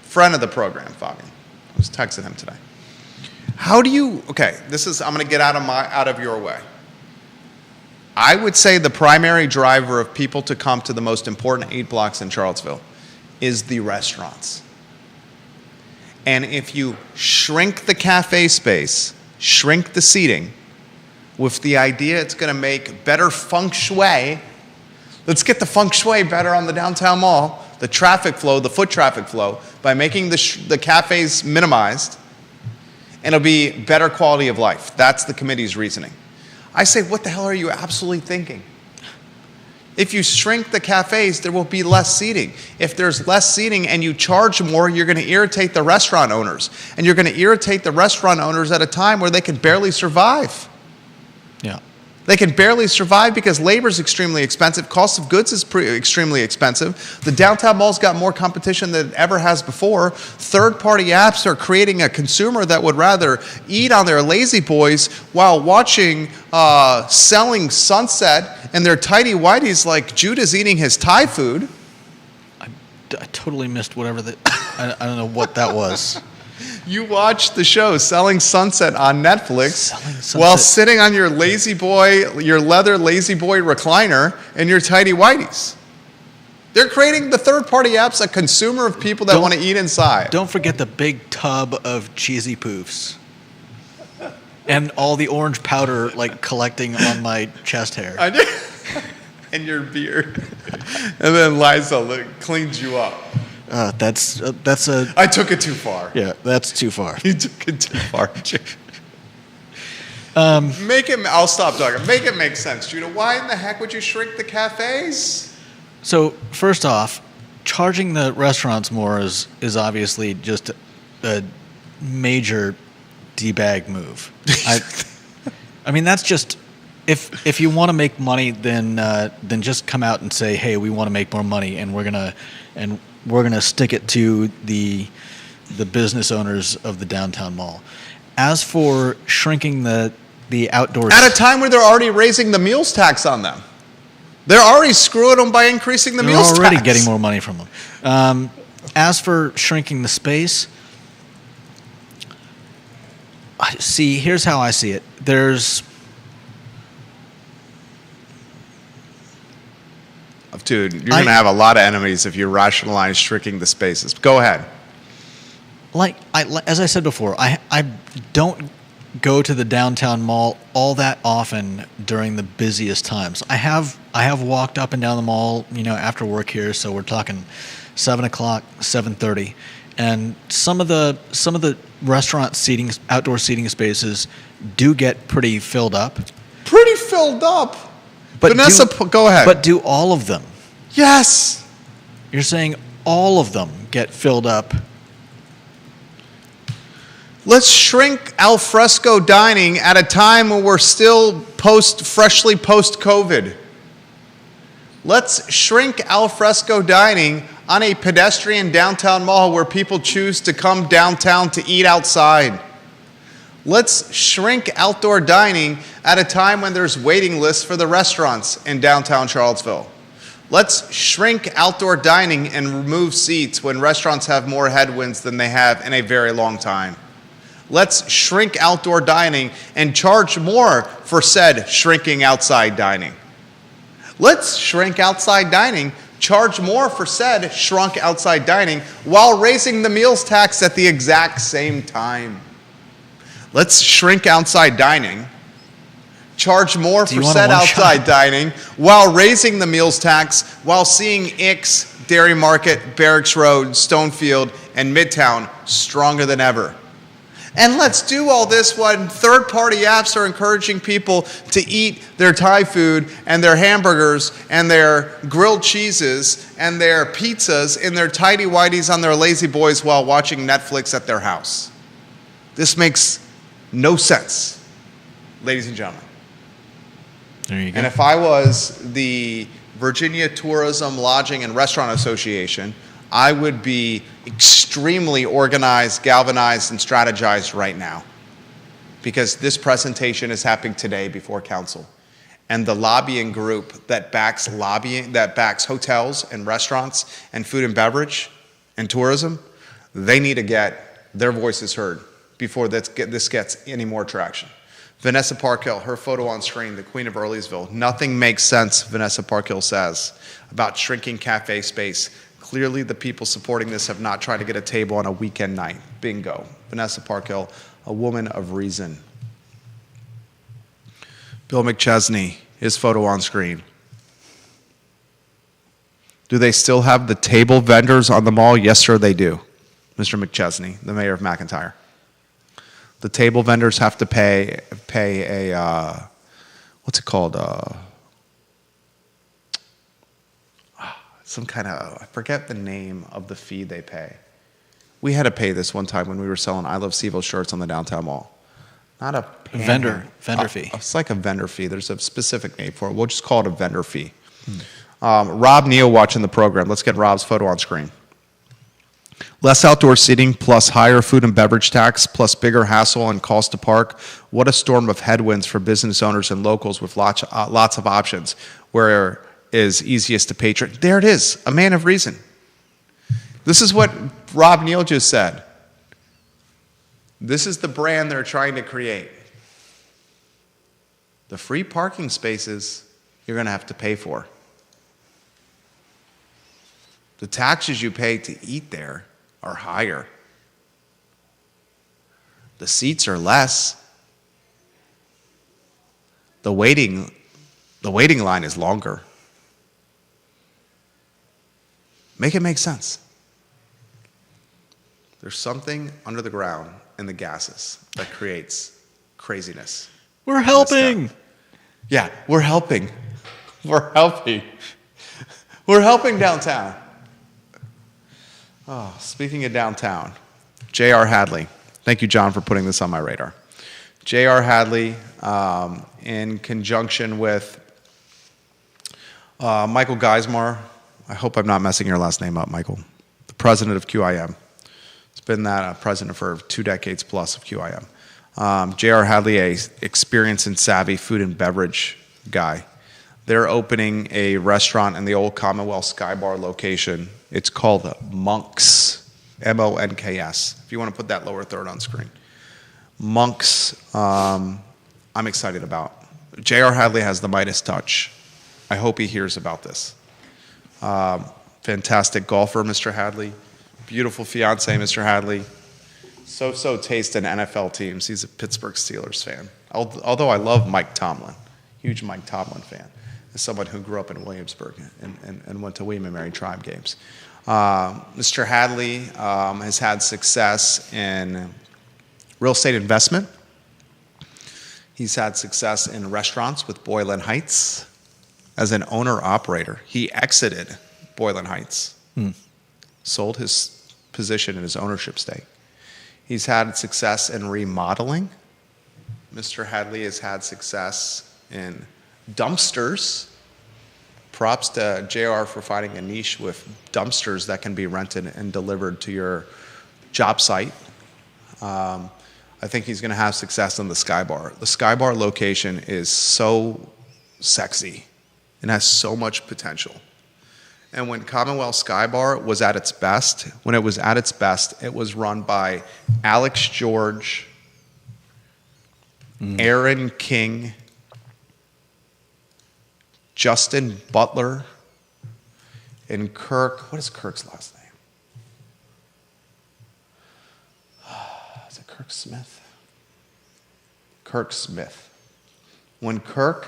Friend of the program, Fabian. I was texting him today. How do you, okay, I'm going to get out of your way. I would say the primary driver of people to come to the most important 8 blocks in Charlottesville is the restaurants. And if you shrink the cafe space, shrink the seating, with the idea it's going to make better feng shui, let's get the feng shui better on the downtown mall, the traffic flow, the foot traffic flow, by making the cafes minimized, and it'll be better quality of life. That's the committee's reasoning. I say, what the hell are you absolutely thinking? If you shrink the cafes, there will be less seating. If there's less seating and you charge more, you're going to irritate the restaurant owners. And you're going to irritate the restaurant owners at a time where they can barely survive. Yeah. They can barely survive because labor is extremely expensive. Cost of goods is extremely expensive. The downtown mall's got more competition than it ever has before. Third-party apps are creating a consumer that would rather eat on their lazy boys while watching Selling Sunset and their tidy whities like Judah's eating his Thai food. I totally missed whatever I don't know what that was. You watch the show Selling Sunset on Netflix Selling Sunset. while sitting on your lazy boy, your leather lazy boy recliner and your tidy whities. They're creating the third-party apps a consumer of people that want to eat inside. Don't forget the big tub of cheesy poofs. And all the orange powder like collecting on my chest hair. And your beard. And then Liza cleans you up. That's a I took it too far. yeah. That's too far. You took it too far. I'll stop talking. Make it make sense, Judah. Why in the heck would you shrink the cafes? So first off, charging the restaurants more is obviously just a major D-bag move. I mean that's just if you want to make money, then just come out and say, hey, we want to make more money, and we're gonna we're going to stick it to the business owners of the downtown mall. As for shrinking the outdoors, At a time where they're already raising the meals tax on them. They're already screwing them by increasing the they're meals tax. already getting more money from them. As for shrinking the space, see, here's how I see it. Dude, you're going to have a lot of enemies if you rationalize shrinking the spaces. Go ahead. As I said before, I don't go to the downtown mall all that often during the busiest times. I have walked up and down the mall, after work here, so we're talking 7 o'clock, 7:30, and some of the restaurant outdoor seating spaces do get pretty filled up. Pretty filled up. But Vanessa, go ahead. But do all of them? Yes. You're saying all of them get filled up? Let's shrink al fresco dining at a time when we're still freshly post-COVID. Let's shrink al fresco dining on a pedestrian downtown mall where people choose to come downtown to eat outside. Let's shrink outdoor dining at a time when there's waiting lists for the restaurants in downtown Charlottesville. Let's shrink outdoor dining and remove seats when restaurants have more headwinds than they have in a very long time. Let's shrink outdoor dining and charge more for said shrinking outside dining. Let's shrink outside dining, charge more for said shrunk outside dining while raising the meals tax at the exact same time. Let's shrink outside dining, charge more for said outside dining while raising the meals tax while seeing Ix, Dairy Market, Barracks Road, Stonefield, and Midtown stronger than ever. And let's do all this when third-party apps are encouraging people to eat their Thai food and their hamburgers and their grilled cheeses and their pizzas in their tighty-whities on their lazy boys while watching Netflix at their house. This makes no sense, ladies and gentlemen. There you go. And if I was the Virginia Tourism, Lodging, and Restaurant Association, I would be extremely organized, galvanized, and strategized right now, because this presentation is happening today before council. And the lobbying group that backs hotels and restaurants and food and beverage and tourism, they need to get their voices heard before this gets any more traction. Vanessa Parkhill, her photo on screen, the Queen of Earlysville. Nothing makes sense, Vanessa Parkhill says, about shrinking cafe space. Clearly, the people supporting this have not tried to get a table on a weekend night. Bingo. Vanessa Parkhill, a woman of reason. Bill McChesney, his photo on screen. Do they still have the table vendors on the mall? Yes, sir, they do. Mr. McChesney, the mayor of McIntyre. The table vendors have to pay a, what's it called? Some kind of, I forget the name of the fee they pay. We had to pay this one time when we were selling I Love CVille shirts on the downtown mall. Not a vendor fee. It's like a vendor fee. There's a specific name for it. We'll just call it a vendor fee. Rob Neal watching the program. Let's get Rob's photo on screen. Less outdoor seating plus higher food and beverage tax plus bigger hassle and cost to park. What a storm of headwinds for business owners and locals with lots of options. Where is easiest to patron? There it is, a man of reason. This is what Rob Neal just said. This is the brand they're trying to create. The free parking spaces you're going to have to pay for. The taxes you pay to eat there are higher. The seats are less. The waiting line is longer. Make it make sense. There's something under the ground in the gases that creates craziness. We're helping. Yeah, we're helping. We're helping. We're helping downtown. Oh, speaking of downtown, J.R. Hadley. Thank you, John, for putting this on my radar. J.R. Hadley, in conjunction with Michael Geismar. I hope I'm not messing your last name up, Michael. president of QIM. He's been that president for 2 decades plus of QIM. J.R. Hadley, a experienced and savvy food and beverage guy. They're opening a restaurant in the old Commonwealth Sky Bar location. It's called Monk's, M-O-N-K-S, if you want to put that lower third on screen. Monk's, I'm excited about. J.R. Hadley has the Midas touch. I hope he hears about this. Fantastic golfer, Mr. Hadley. Beautiful fiance, Mr. Hadley. So taste in NFL teams. He's a Pittsburgh Steelers fan. Although I love Mike Tomlin. Huge Mike Tomlin fan. As someone who grew up in Williamsburg and went to William and Mary Tribe games. Mr. Hadley has had success in real estate investment. He's had success in restaurants with Boylan Heights. As an owner-operator, he exited Boylan Heights, sold his position in his ownership stake. He's had success in remodeling. Mr. Hadley has had success in dumpsters. Props to JR for finding a niche with dumpsters that can be rented and delivered to your job site. I think he's going to have success in the Sky Bar. The Sky Bar location is so sexy and has so much potential. And when Commonwealth Sky Bar was at its best, it was run by Alex George, Aaron King, Justin Butler, and Kirk. What is Kirk's last name? Is it Kirk Smith? Kirk Smith. When Kirk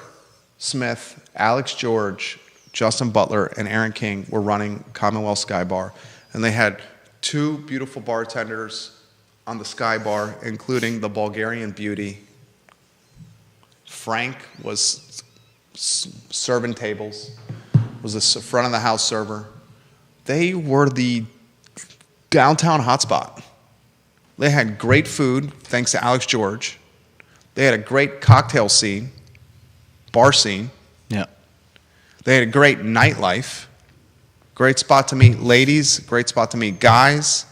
Smith, Alex George, Justin Butler, and Aaron King were running Commonwealth Sky Bar, and they had 2 beautiful bartenders on the Sky Bar, including the Bulgarian beauty. Frank was serving tables, was the front of the house server. They were the downtown hotspot. They had great food, thanks to Alex George. They had a great cocktail scene, bar scene. Yeah. They had a great nightlife, great spot to meet ladies, great spot to meet guys.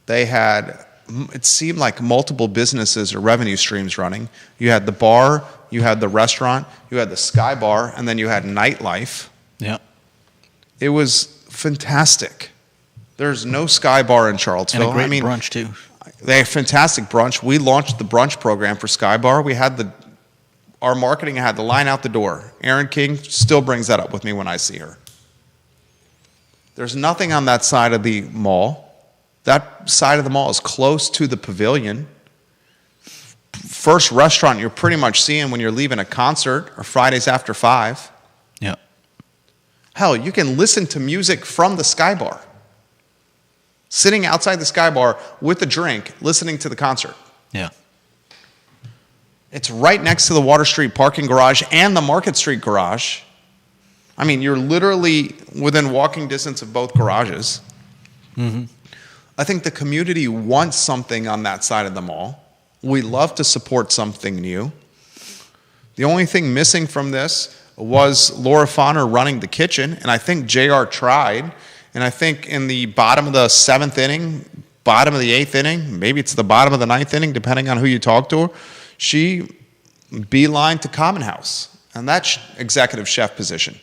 They had, it seemed like multiple businesses or revenue streams running. You had the bar, you had the restaurant, you had the Sky Bar, and then you had nightlife. Yeah. It was fantastic. There's no Sky Bar in Charlottesville. And a great brunch, too. They had fantastic brunch. We launched the brunch program for Sky Bar. We had our marketing had the line out the door. Aaron King still brings that up with me when I see her. There's nothing on that side of the mall. That side of the mall is close to the pavilion. First restaurant you're pretty much seeing when you're leaving a concert or Fridays after 5. Yeah. Hell, you can listen to music from the Sky Bar. Sitting outside the Sky Bar with a drink, listening to the concert. Yeah. It's right next to the Water Street parking garage and the Market Street garage. I mean, you're literally within walking distance of both garages. Mm-hmm. I think the community wants something on that side of the mall. We love to support something new. The only thing missing from this was Laura Fauner running the kitchen, and I think JR tried. And I think in the bottom of the 7th inning, bottom of the 8th inning, maybe it's the bottom of the 9th inning, depending on who you talk to her, she beelined to Common House and that executive chef position,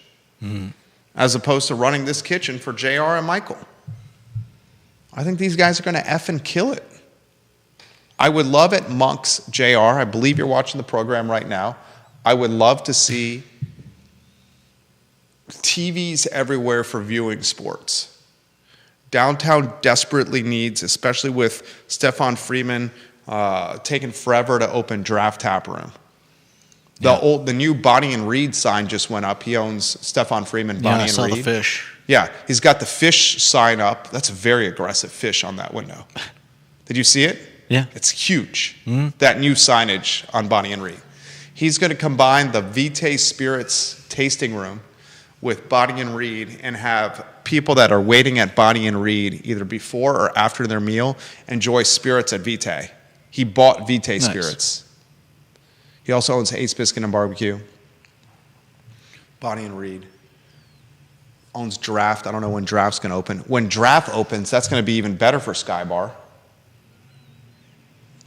as opposed to running this kitchen for JR and Michael. I think these guys are going to effing kill it. I would love it, Monk's JR. I believe you're watching the program right now. I would love to see TVs everywhere for viewing sports. Downtown desperately needs, especially with Stefan Freeman taking forever to open Draft Tap Room. The new Bonnie and Reed sign just went up. He owns Stefan Freeman, Bonnie and Reed. I saw the fish. Yeah, he's got the fish sign up. That's a very aggressive fish on that window. Did you see it? Yeah. It's huge, that new signage on Bonnie and Reed. He's going to combine the Vitae Spirits tasting room with Bonnie and Reed and have people that are waiting at Bonnie and Reed either before or after their meal enjoy spirits at Vitae. He bought Vitae Spirits. He also owns Ace Biscuit and Barbecue. Bonnie and Reed. owns Draft. I don't know when Draft's going to open. When Draft opens, that's going to be even better for Sky Bar.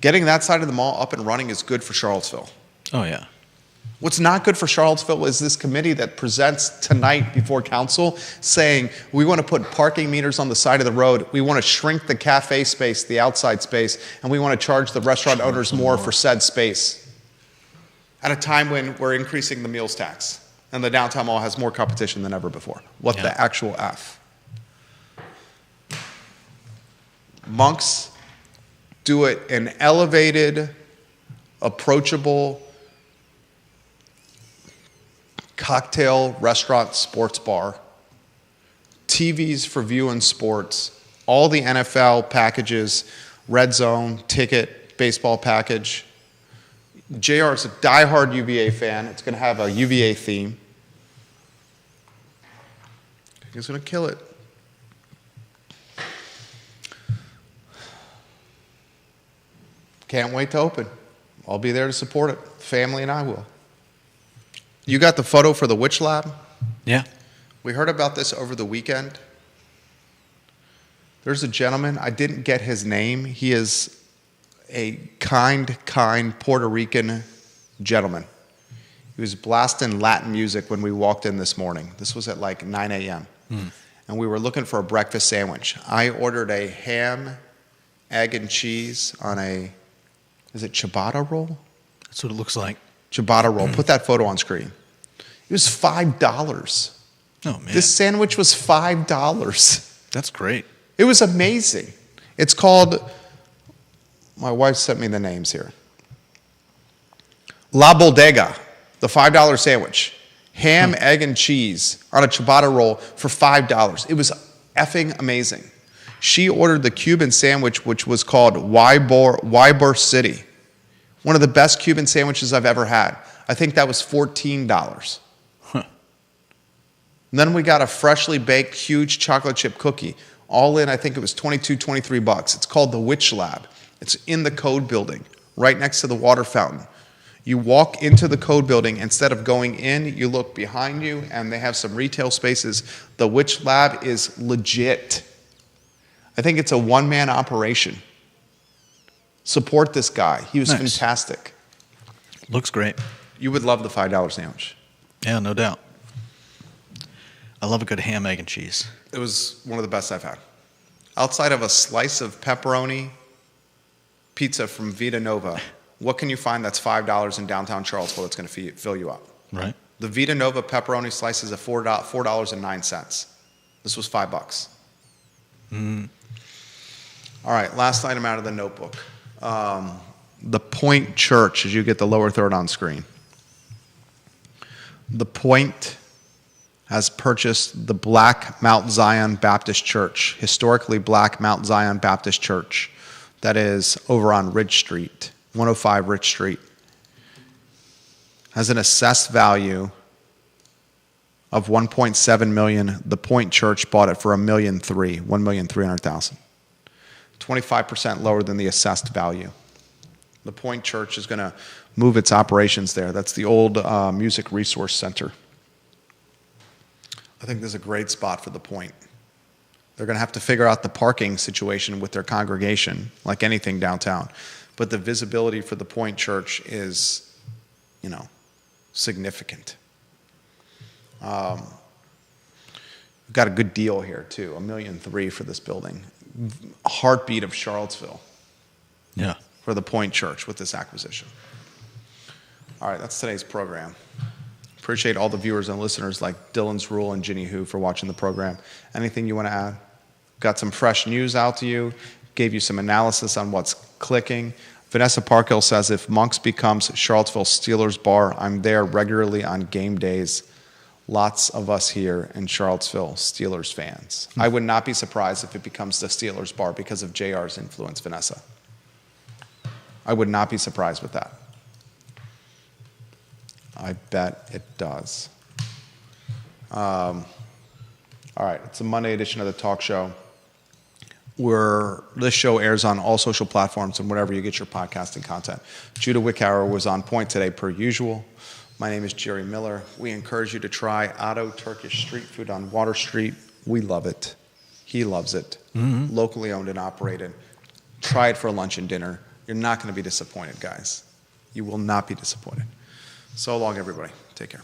Getting that side of the mall up and running is good for Charlottesville. Oh, yeah. What's not good for Charlottesville is this committee that presents tonight before council saying we want to put parking meters on the side of the road, we want to shrink the cafe space, the outside space, and we want to charge the restaurant owners more for said space at a time when we're increasing the meals tax and the downtown mall has more competition than ever before. What the actual F? Monks, do it an elevated, approachable, cocktail, restaurant, sports bar, TVs for viewing sports, all the NFL packages, red zone, ticket, baseball package. JR is a diehard UVA fan. It's going to have a UVA theme. He's going to kill it. Can't wait to open. I'll be there to support it. Family and I will. You got the photo for the Witch Lab? Yeah. We heard about this over the weekend. There's a gentleman, I didn't get his name. He is a kind Puerto Rican gentleman. He was blasting Latin music when we walked in this morning. This was at like 9 a.m. And we were looking for a breakfast sandwich. I ordered a ham, egg, and cheese on a, is it ciabatta roll? That's what it looks like. Ciabatta roll. Put that photo on screen. It was $5. Oh, man. This sandwich was $5. That's great. It was amazing. It's called, my wife sent me the names here. La Bodega, the $5 sandwich. Ham, egg, and cheese on a ciabatta roll for $5. It was effing amazing. She ordered the Cuban sandwich, which was called Ybor City. One of the best Cuban sandwiches I've ever had. I think that was $14. Huh. And then we got a freshly baked, huge chocolate chip cookie. All in, I think it was $23. It's called the Witch Lab. It's in the Code building, right next to the water fountain. You walk into the Code building, instead of going in, you look behind you, and they have some retail spaces. The Witch Lab is legit. I think it's a one-man operation. Support this guy. He was fantastic. Looks great. You would love the $5 sandwich. Yeah, no doubt. I love a good ham, egg, and cheese. It was one of the best I've had. Outside of a slice of pepperoni pizza from Vita Nova, what can you find that's $5 in downtown Charlottesville that's going to fill you up? Right. The Vita Nova pepperoni slice is at $4.09. This was $5. All right, last item out of the notebook. The Point Church, as you get the lower third on screen. The Point has purchased the Black Mount Zion Baptist Church, historically Black Mount Zion Baptist Church, that is over on Ridge Street, 105 Ridge Street. Has an assessed value of $1.7 million. The Point Church bought it for $1,300,000. 25% lower than the assessed value. The Point Church is going to move its operations there. That's the old Music Resource Center. I think this is a great spot for the Point. They're going to have to figure out the parking situation with their congregation, like anything downtown. But the visibility for the Point Church is, significant. We've got a good deal here, too. $1.3 million for this building. Heartbeat of Charlottesville. Yeah. For the Point Church with this acquisition. All right, that's today's program. Appreciate all the viewers and listeners like Dylan's Rule and Ginny Who for watching the program. Anything you want to add? Got some fresh news out to you. Gave you some analysis on what's clicking. Vanessa Parkhill says, if Monks becomes Charlottesville Steelers bar, I'm there regularly on game days. Lots of us here in Charlottesville, Steelers fans. I would not be surprised if it becomes the Steelers bar because of JR's influence, Vanessa. I would not be surprised with that. I bet it does. All right, it's a Monday edition of the talk show. This show airs on all social platforms and wherever you get your podcasting content. Judah Wickhauer was on point today per usual. My name is Jerry Miller. We encourage you to try Otto Turkish Street Food on Water Street. We love it. He loves it. Locally owned and operated. Try it for lunch and dinner. You're not going to be disappointed, guys. You will not be disappointed. So long, everybody. Take care.